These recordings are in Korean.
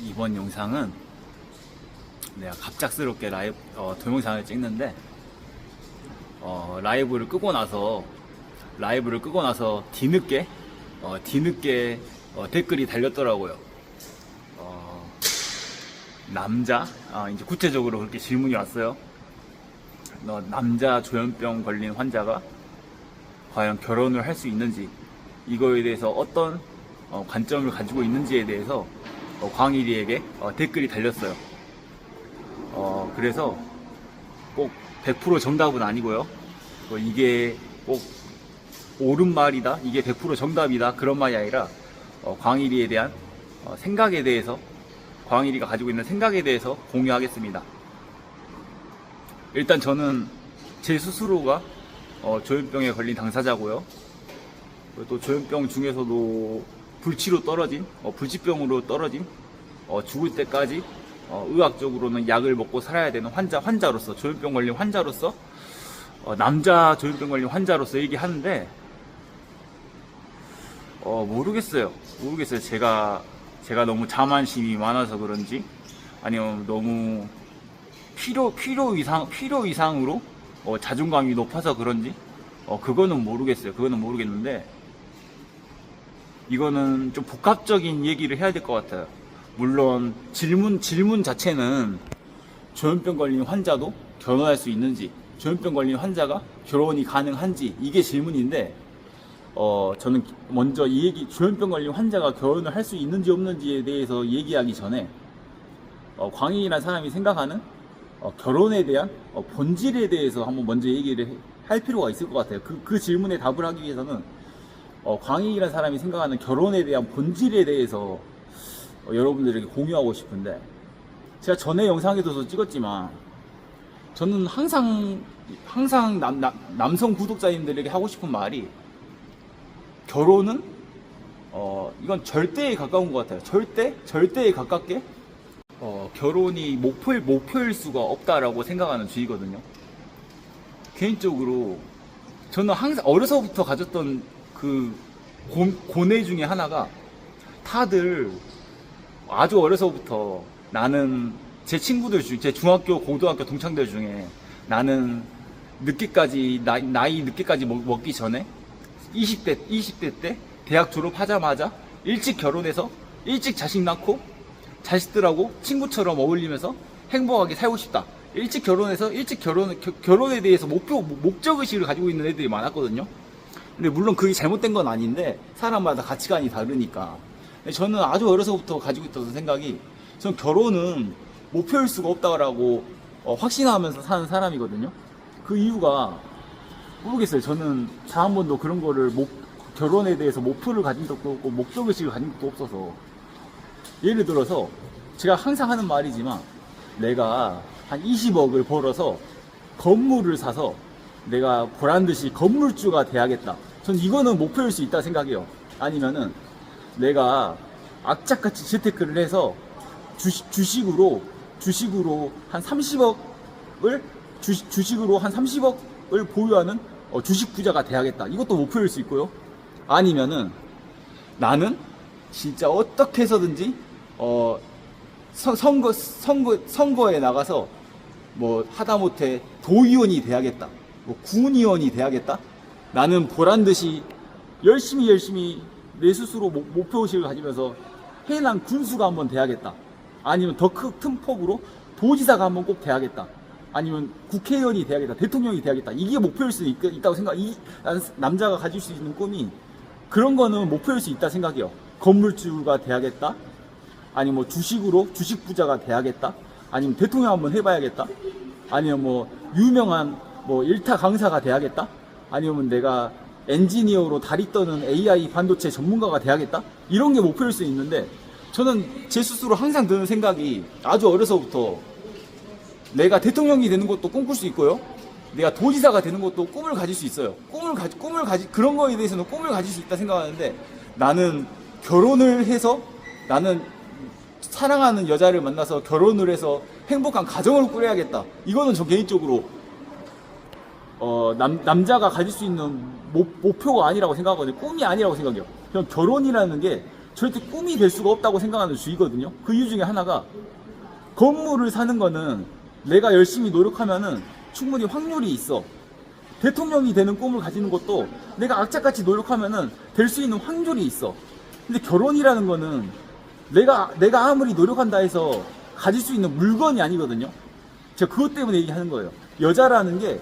이번 영상은 내가 갑작스럽게 동영상을 찍는데 라이브를 끄고 나서 뒤늦게 댓글이 달렸더라고요. 남자 이제 구체적으로 그렇게 질문이 왔어요. 남자 조현병 걸린 환자가 과연 결혼을 할 수 있는지, 이거에 대해서 어떤 관점을 가지고 있는지에 대해서 광일이에게 댓글이 달렸어요. 그래서 꼭 100% 정답은 아니고요. 이게 꼭 옳은 말이다, 이게 100% 정답이다, 그런 말이 아니라 광일이에 대한 생각에 대해서, 광일이가 가지고 있는 생각에 대해서 공유하겠습니다. 일단 저는 제 스스로가 조현병에 걸린 당사자고요. 또 조현병 중에서도 불치병으로 떨어진 죽을 때까지 의학적으로는 약을 먹고 살아야 되는 환자로서, 조현병 걸린 환자로서, 남자 조현병 걸린 환자로서 얘기하는데 모르겠어요. 제가 너무 자만심이 많아서 그런지, 아니면 너무 필요 이상으로 자존감이 높아서 그런지, 그거는 모르겠는데, 이거는 좀 복합적인 얘기를 해야 될 것 같아요. 물론 질문 자체는 조현병 걸린 환자도 결혼할 수 있는지, 조현병 걸린 환자가 결혼이 가능한지, 이게 질문인데, 저는 먼저 조현병 걸린 환자가 결혼을 할 수 있는지 없는지에 대해서 얘기하기 전에 광인이라는 사람이 생각하는 결혼에 대한 본질에 대해서 한번 먼저 얘기를 할 필요가 있을 것 같아요. 그 질문에 답을 하기 위해서는 광인이라는 사람이 생각하는 결혼에 대한 본질에 대해서 여러분들에게 공유하고 싶은데, 제가 전에 영상에서도 찍었지만 저는 항상 남성 구독자님들에게 하고 싶은 말이, 결혼은 이건 절대에 가까운 것 같아요. 절대에 가깝게 결혼이 목표일 수가 없다라고 생각하는 주의거든요. 개인적으로 저는 항상 어려서부터 가졌던 그 고뇌 중에 하나가, 다들 아주 어려서부터 나는, 제 친구들 중, 제 중학교 고등학교 동창들 중에 나는 나이 늦게까지 먹기 전에 20대 때 대학 졸업하자마자 일찍 결혼해서 일찍 자식 낳고 자식들하고 친구처럼 어울리면서 행복하게 살고 싶다. 일찍 결혼해서 결혼에 대해서 목적의식을 가지고 있는 애들이 많았거든요. 근데 물론 그게 잘못된 건 아닌데, 사람마다 가치관이 다르니까. 저는 아주 어려서부터 가지고 있던 생각이, 저는 결혼은 목표일 수가 없다라고 확신하면서 사는 사람이거든요. 그 이유가 모르겠어요. 저는 단 한 번도 그런 거를 결혼에 대해서 목표를 가진 적도 없고 목적의식을 가진 적도 없어서, 예를 들어서 제가 항상 하는 말이지만, 내가 한 20억을 벌어서 건물을 사서 내가 보란듯이 건물주가 돼야겠다. 전 이거는 목표일 수 있다 생각해요. 아니면은 내가 악착같이 재테크를 해서 주식으로 한 30억을 보유하는 주식 부자가 돼야겠다. 이것도 목표일 수 있고요. 아니면은 나는 진짜 어떻게 해서든지 선거에 나가서 뭐 하다못해 도의원이 돼야겠다, 뭐 군의원이 돼야겠다. 나는 보란듯이 열심히 내 스스로 목표의식을 가지면서 해난 군수가 한번 돼야겠다. 아니면 더 큰 폭으로 도지사가 한번 꼭 돼야겠다. 아니면 국회의원이 돼야겠다, 대통령이 돼야겠다. 이게 목표일 수 있다고 남자가 가질 수 있는 꿈이, 그런 거는 목표일 수 있다 생각해요. 건물주가 돼야겠다, 아니면 뭐 주식 부자가 돼야겠다, 아니면 대통령 한번 해봐야겠다, 아니면 뭐 유명한 일타 강사가 돼야겠다, 아니면 내가 엔지니어로 다리 떠는 AI 반도체 전문가가 돼야겠다. 이런 게 목표일 수 있는데, 저는 제 스스로 항상 드는 생각이, 아주 어려서부터 내가 대통령이 되는 것도 꿈꿀 수 있고요, 내가 도지사가 되는 것도 꿈을 가질 수 있어요. 그런 거에 대해서는 꿈을 가질 수 있다 생각하는데, 나는 결혼을 해서, 나는 사랑하는 여자를 만나서 결혼을 해서 행복한 가정을 꾸려야겠다. 이거는 저 개인적으로 남자가 가질 수 있는 목표가 아니라고 생각하거든요. 꿈이 아니라고 생각해요. 그냥 결혼이라는 게 절대 꿈이 될 수가 없다고 생각하는 주의거든요. 그 이유 중에 하나가 건물을 사는 거는 내가 열심히 노력하면은 충분히 확률이 있어. 대통령이 되는 꿈을 가지는 것도 내가 악착같이 노력하면은 될 수 있는 확률이 있어. 근데 결혼이라는 거는 내가 아무리 노력한다 해서 가질 수 있는 물건이 아니거든요. 제가 그것 때문에 얘기하는 거예요. 여자라는 게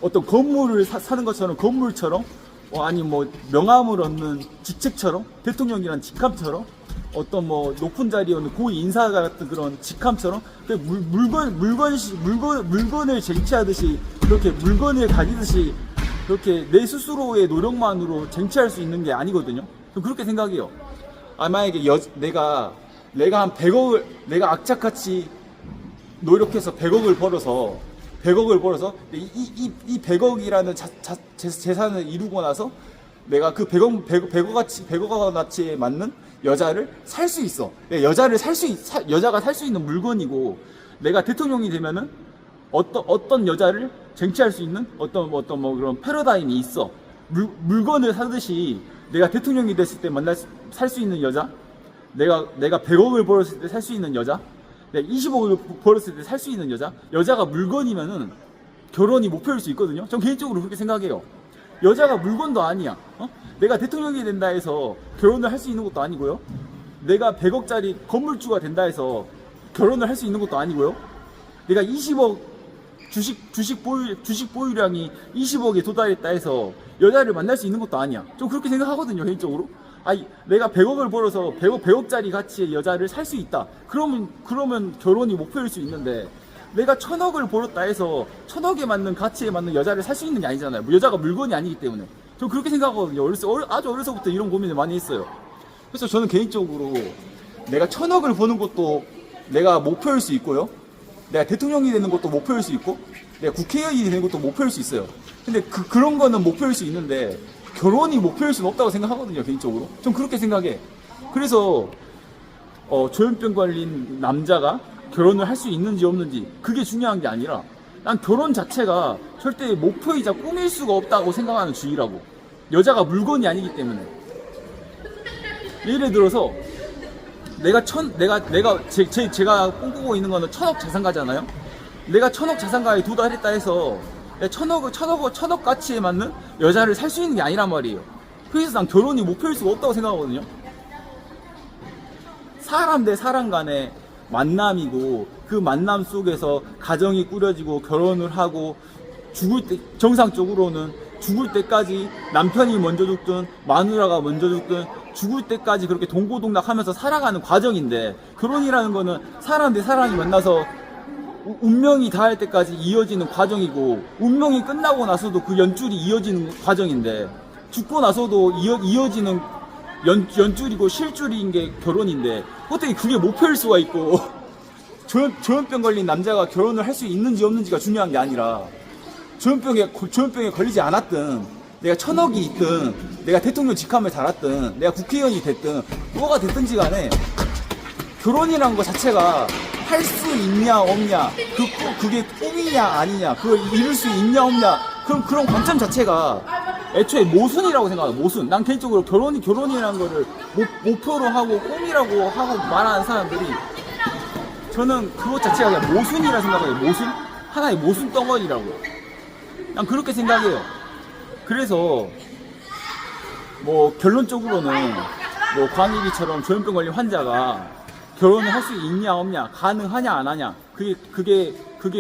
어떤 건물을 사는 것처럼, 건물처럼, 아니 뭐 명함을 얻는 직책처럼, 대통령이란 직함처럼, 어떤 뭐 높은 자리에 있는 고위 인사 같은 그런 직함처럼 물건을 쟁취하듯이, 그렇게 물건을 가지듯이 그렇게 내 스스로의 노력만으로 쟁취할 수 있는 게 아니거든요. 저는 그렇게 생각해요. 만약에 내가 한 100억을, 내가 악착같이 노력해서 100억을 벌어서 이 100억이라는 재산을 이루고 나서 내가 그 100억 가치에 맞는 여자를 살 수 있어. 여자가 살 수 있는 물건이고, 내가 대통령이 되면은 어떤 여자를 쟁취할 수 있는 어떤 뭐 그런 패러다임이 있어. 물건을 사듯이 내가 대통령이 됐을 때 살 수 있는 여자, 내가 100억을 벌었을 때 살 수 있는 여자, 내가 20억을 벌었을 때 살 수 있는 여자가 물건이면은 결혼이 목표일 수 있거든요. 전 개인적으로 그렇게 생각해요. 여자가 물건도 아니야. 내가 대통령이 된다 해서 결혼을 할 수 있는 것도 아니고요. 내가 100억짜리 건물주가 된다 해서 결혼을 할 수 있는 것도 아니고요. 내가 20억 주식 보유량이 20억에 도달했다 해서 여자를 만날 수 있는 것도 아니야. 좀 그렇게 생각하거든요, 개인적으로. 내가 100억을 벌어서 100억짜리 가치의 여자를 살 수 있다. 그러면 결혼이 목표일 수 있는데, 내가 1000억을 벌었다 해서 1000억에 맞는 가치에 맞는 여자를 살 수 있는 게 아니잖아요. 여자가 물건이 아니기 때문에. 저 그렇게 생각하거든요. 아주 어려서부터 이런 고민을 많이 했어요. 그래서 저는 개인적으로 내가 1000억을 버는 것도 내가 목표일 수 있고요. 내가 대통령이 되는 것도 목표일 수 있고, 내가 국회의원이 되는 것도 목표일 수 있어요. 근데 그런 거는 목표일 수 있는데, 결혼이 목표일 수는 없다고 생각하거든요, 개인적으로. 전 그렇게 생각해. 그래서 조현병 걸린 남자가 결혼을 할 수 있는지 없는지 그게 중요한 게 아니라, 난 결혼 자체가 절대 목표이자 꿈일 수가 없다고 생각하는 주의라고. 여자가 물건이 아니기 때문에. 예를 들어서 제가 꿈꾸고 있는 거는 1000억 자산가잖아요. 내가 1000억 자산가에 도달했다 해서 1000억 가치에 맞는 여자를 살 수 있는 게 아니란 말이에요. 그래서 난 결혼이 목표일 수가 없다고 생각하거든요. 사람 대 사람 간의 만남이고, 그 만남 속에서 가정이 꾸려지고 결혼을 하고, 정상적으로는 죽을 때까지 남편이 먼저 죽든 마누라가 먼저 죽든 죽을 때까지 그렇게 동고동락하면서 살아가는 과정인데, 결혼이라는 거는 사람 대 사람이 만나서 운명이 닿을 때까지 이어지는 과정이고, 운명이 끝나고 나서도 그 연줄이 이어지는 과정인데, 죽고 나서도 이어지는 연줄이고 실줄인 게 결혼인데, 어떻게 그게 목표일 수가 있고, 조현병 걸린 남자가 결혼을 할 수 있는지 없는지가 중요한 게 아니라, 조현병에 걸리지 않았든, 내가 1000억이 있든, 내가 대통령 직함을 달았든, 내가 국회의원이 됐든, 뭐가 됐든지 간에 결혼이라는 것 자체가 할 수 있냐 없냐, 그게 꿈이냐 아니냐, 그걸 이룰 수 있냐 없냐, 그런 관점 자체가 애초에 모순이라고 생각해요. 모순. 난 개인적으로 결혼이라는 거를 목표로 하고 꿈이라고 하고 말하는 사람들이, 저는 그것 자체가 그냥 모순이라 생각해요. 모순? 하나의 모순 덩어리라고. 난 그렇게 생각해요. 그래서 뭐 결론적으로는 뭐 광일이처럼 조현병 걸린 환자가 결혼을 할 수 있냐 없냐, 가능하냐 안 하냐, 그게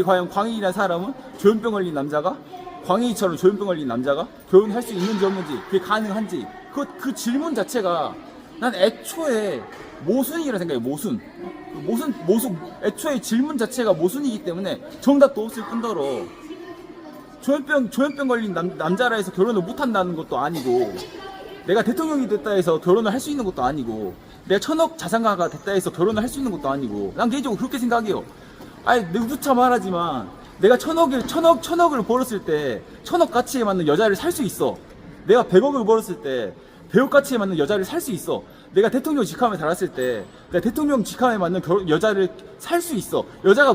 과연 광일이라는 사람은, 조현병 걸린 남자가, 광일이처럼 조현병 걸린 남자가 결혼할 수 있는지 없는지, 그게 가능한지, 그 질문 자체가 난 애초에 모순이라 생각해요. 모순. 애초에 질문 자체가 모순이기 때문에 정답도 없을 뿐더러, 조현병 걸린 남자라 해서 결혼을 못한다는 것도 아니고, 내가 대통령이 됐다 해서 결혼을 할 수 있는 것도 아니고, 내가 1000억 자산가가 됐다 해서 결혼을 할 수 있는 것도 아니고, 난 개인적으로 그렇게 생각해요. 누차 말하지만, 내가 1000억을 벌었을 때 1000억 가치에 맞는 여자를 살 수 있어. 내가 100억을 벌었을 때 100억 가치에 맞는 여자를 살 수 있어. 내가 대통령 직함을 달았을 때 내가 대통령 직함에 맞는 여자를 살 수 있어. 여자가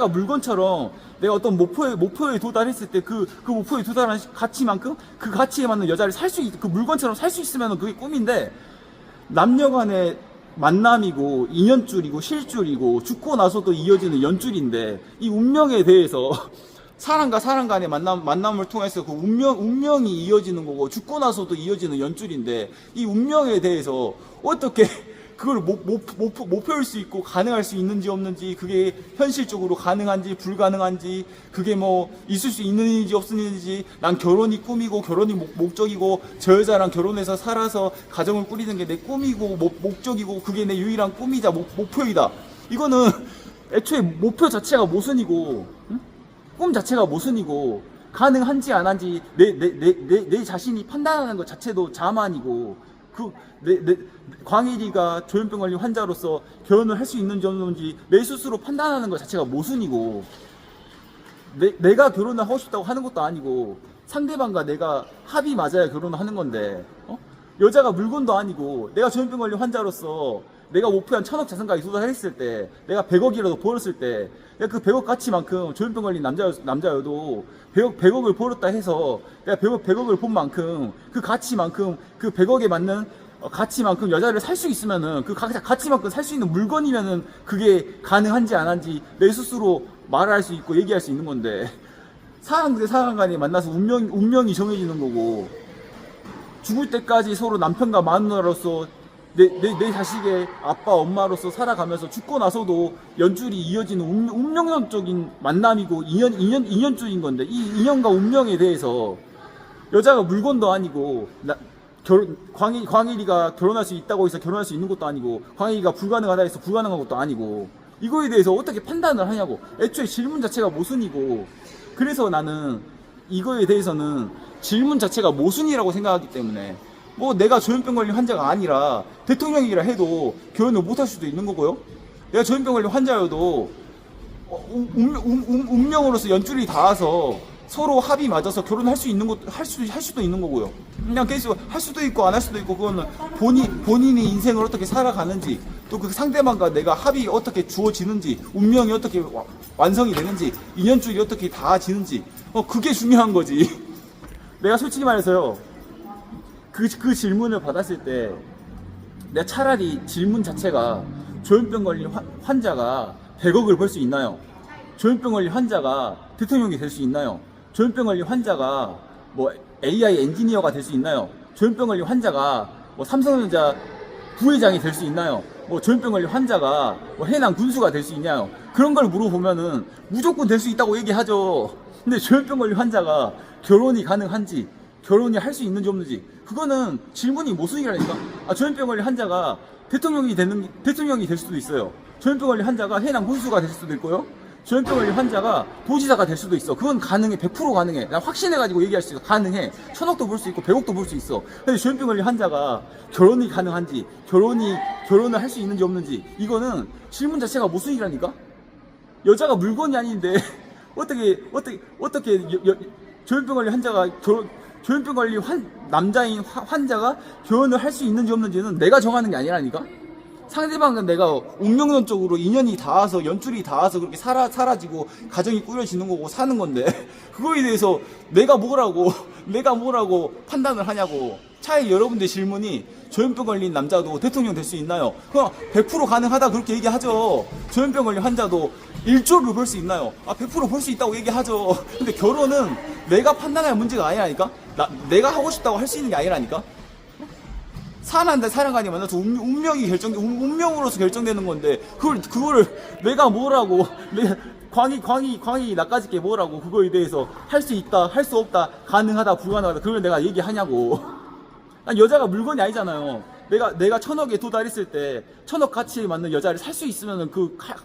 물건처럼 내가 어떤 목표에 도달했을 때 그 목표에 도달한 가치만큼 그 가치에 맞는 여자를 살 수 있, 그 물건처럼 살 수 있으면 그게 꿈인데, 남녀 간의 만남이고 인연줄이고 실줄이고 죽고 나서도 이어지는 연줄인데 이 운명에 대해서 사람과 사람 간의 만남을 통해서 그 운명이 이어지는 거고 죽고 나서도 이어지는 연줄인데 이 운명에 대해서 어떻게 그걸 못 펴올 수 있고 가능할 수 있는지 없는지 그게 현실적으로 가능한지 불가능한지 그게 뭐 있을 수 있는 일인지 없는 일인지 난 결혼이 꿈이고 결혼이 목적이고 저 여자랑 결혼해서 살아서 가정을 꾸리는 게 내 꿈이고 목적이고 그게 내 유일한 꿈이자 목표이다. 이거는 애초에 목표 자체가 모순이고 응? 꿈 자체가 모순이고 가능한지 안 한지 내 자신이 판단하는 것 자체도 자만이고 광일이가 조현병 걸린 환자로서 결혼을 할 수 있는지 없는지 내 스스로 판단하는 것 자체가 모순이고 내가 결혼을 하고 싶다고 하는 것도 아니고 상대방과 내가 합이 맞아야 결혼을 하는 건데 여자가 물건도 아니고 내가 조현병 걸린 환자로서 내가 목표한 1000억 자산가액 도달했을 때 내가 100억이라도 벌었을 때 내가 그 100억 가치만큼 조현병 걸린 남자여도 100억을 벌었다 해서 내가 100억을 본 만큼 그 가치만큼 그 100억에 맞는 가치만큼 여자를 살 수 있으면은 그 가치만큼 살 수 있는 물건이면은 그게 가능한지 안 한지 내 스스로 말할 수 있고 얘기할 수 있는 건데 사람 대 사람 간에 만나서 운명이 정해지는 거고 죽을 때까지 서로 남편과 마누라로서 내 자식의 아빠 엄마로서 살아가면서 죽고 나서도 연줄이 이어지는 운명론적인 만남이고 인연줄인 건데 이 인연과 운명에 대해서 여자가 물건도 아니고 광일이가 결혼할 수 있다고 해서 결혼할 수 있는 것도 아니고 광일이가 불가능하다 해서 불가능한 것도 아니고 이거에 대해서 어떻게 판단을 하냐고. 애초에 질문 자체가 모순이고 그래서 나는 이거에 대해서는 질문 자체가 모순이라고 생각하기 때문에 뭐 내가 조현병 걸린 환자가 아니라 대통령이라 해도 결혼을 못할 수도 있는 거고요. 내가 조현병 걸린 환자여도 운명으로서 연줄이 닿아서 서로 합이 맞아서 결혼할 수 있는 것 할 수도 있는 거고요. 그냥 계속 할 수도 있고 안 할 수도 있고 그거는 본인이 인생을 어떻게 살아가는지 또 그 상대방과 내가 합이 어떻게 주어지는지 운명이 어떻게 완성이 되는지 인연줄이 어떻게 닿아지는지 그게 중요한 거지. 내가 솔직히 말해서요. 그 질문을 받았을 때 내가 차라리 질문 자체가 조현병 걸린 환자가 100억을 벌 수 있나요? 조현병 걸린 환자가 대통령이 될 수 있나요? 조현병 걸린 환자가 뭐 AI 엔지니어가 될 수 있나요? 조현병 걸린 환자가 뭐 삼성전자 부회장이 될 수 있나요? 뭐 조현병 걸린 환자가 뭐 해남 군수가 될 수 있냐요? 그런 걸 물어보면은 무조건 될 수 있다고 얘기하죠. 근데 조현병 걸린 환자가 결혼이 가능한지 결혼이 할 수 있는지 없는지 그거는 질문이 모순이라니까. 조현병 걸린 환자가 대통령이 될 수도 있어요. 조현병 걸린 환자가 해남 군수가 될 수도 있고요. 조현병 걸린 환자가 도지사가 될 수도 있어. 그건 가능해. 100% 가능해. 난 확신해가지고 얘기할 수 있어. 가능해. 1000억도 벌 수 있고 100억도 벌 수 있어. 근데 조현병 걸린 환자가 결혼이 가능한지 결혼을 할 수 있는지 없는지 이거는 질문 자체가 모순이라니까. 여자가 물건이 아닌데 어떻게 조현병 걸린 환자가 조현병 걸린 남자인 환자가 결혼을 할 수 있는지 없는지는 내가 정하는 게 아니라니까. 상대방은 내가 운명론적으로 인연이 닿아서 연줄이 닿아서 그렇게 사라지고 가정이 꾸려지는 거고 사는 건데 그거에 대해서 내가 뭐라고 판단을 하냐고. 차라리 여러분들 질문이 조현병 걸린 남자도 대통령 될 수 있나요? 그럼 100% 가능하다 그렇게 얘기하죠. 조현병 걸린 환자도 1조를 벌 수 있나요? 100% 벌 수 있다고 얘기하죠. 근데 결혼은 내가 판단할 문제가 아니라니까. 내가 하고 싶다고 할 수 있는 게 아니라니까. 사람 대 사람 간이 만나서 운명으로서 결정되는 건데 그거를 내가 뭐라고 광이 나까지 게 뭐라고 그거에 대해서 할 수 있다 할 수 없다 가능하다 불가능하다 그걸 내가 얘기하냐고. 여자가 물건이 아니잖아요. 내가 1000억에 도달했을 때 1000억 가치에 맞는 여자를 살 수 있으면은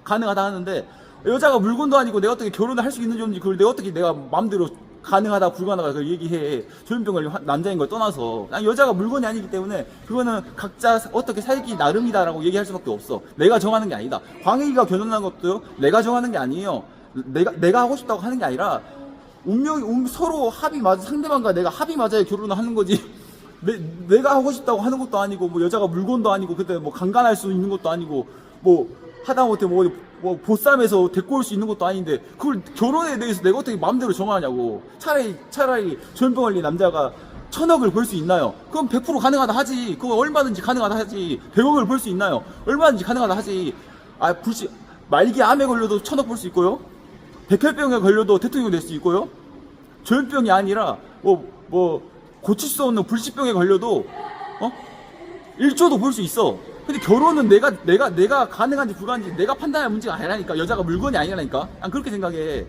가능하다 하는데 여자가 물건도 아니고 내가 어떻게 결혼을 할 수 있는지 없는지 그걸 내가 마음대로 가능하다 불가능하다 그걸 얘기해. 조현병 걸린 남자인 걸 떠나서 여자가 물건이 아니기 때문에 그거는 각자 어떻게 살기 나름이다라고 얘기할 수밖에 없어. 내가 정하는 게 아니다. 광희가 결혼한 것도요 내가 정하는 게 아니에요. 내가 하고 싶다고 하는 게 아니라 서로 합이 맞아 상대방과 내가 합이 맞아야 결혼을 하는 거지. 내가 하고 싶다고 하는 것도 아니고 뭐 여자가 물건도 아니고 그때 뭐 강간할 수 있는 것도 아니고 뭐 하다못해 뭐 보쌈에서 데리고 올 수 있는 것도 아닌데 그걸 결혼에 대해서 내가 어떻게 마음대로 정하냐고. 차라리 조현병 걸린 남자가 1000억을 벌 수 있나요? 그럼 100% 가능하다 하지. 그거 얼마든지 가능하다 하지. 100억을 벌 수 있나요? 얼마든지 가능하다 하지. 말기 암에 걸려도 1000억 벌 수 있고요. 백혈병에 걸려도 대통령 될 수 있고요. 조현병이 아니라 고칠 수 없는 불치병에 걸려도 1조도 벌 수 있어. 근데 결혼은 내가 가능한지 불가능한지 내가 판단할 문제가 아니라니까. 여자가 물건이 아니라니까. 난 그렇게 생각해.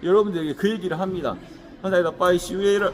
여러분들에게 그 얘기를 합니다. 감사합니다. 빠이, see you later.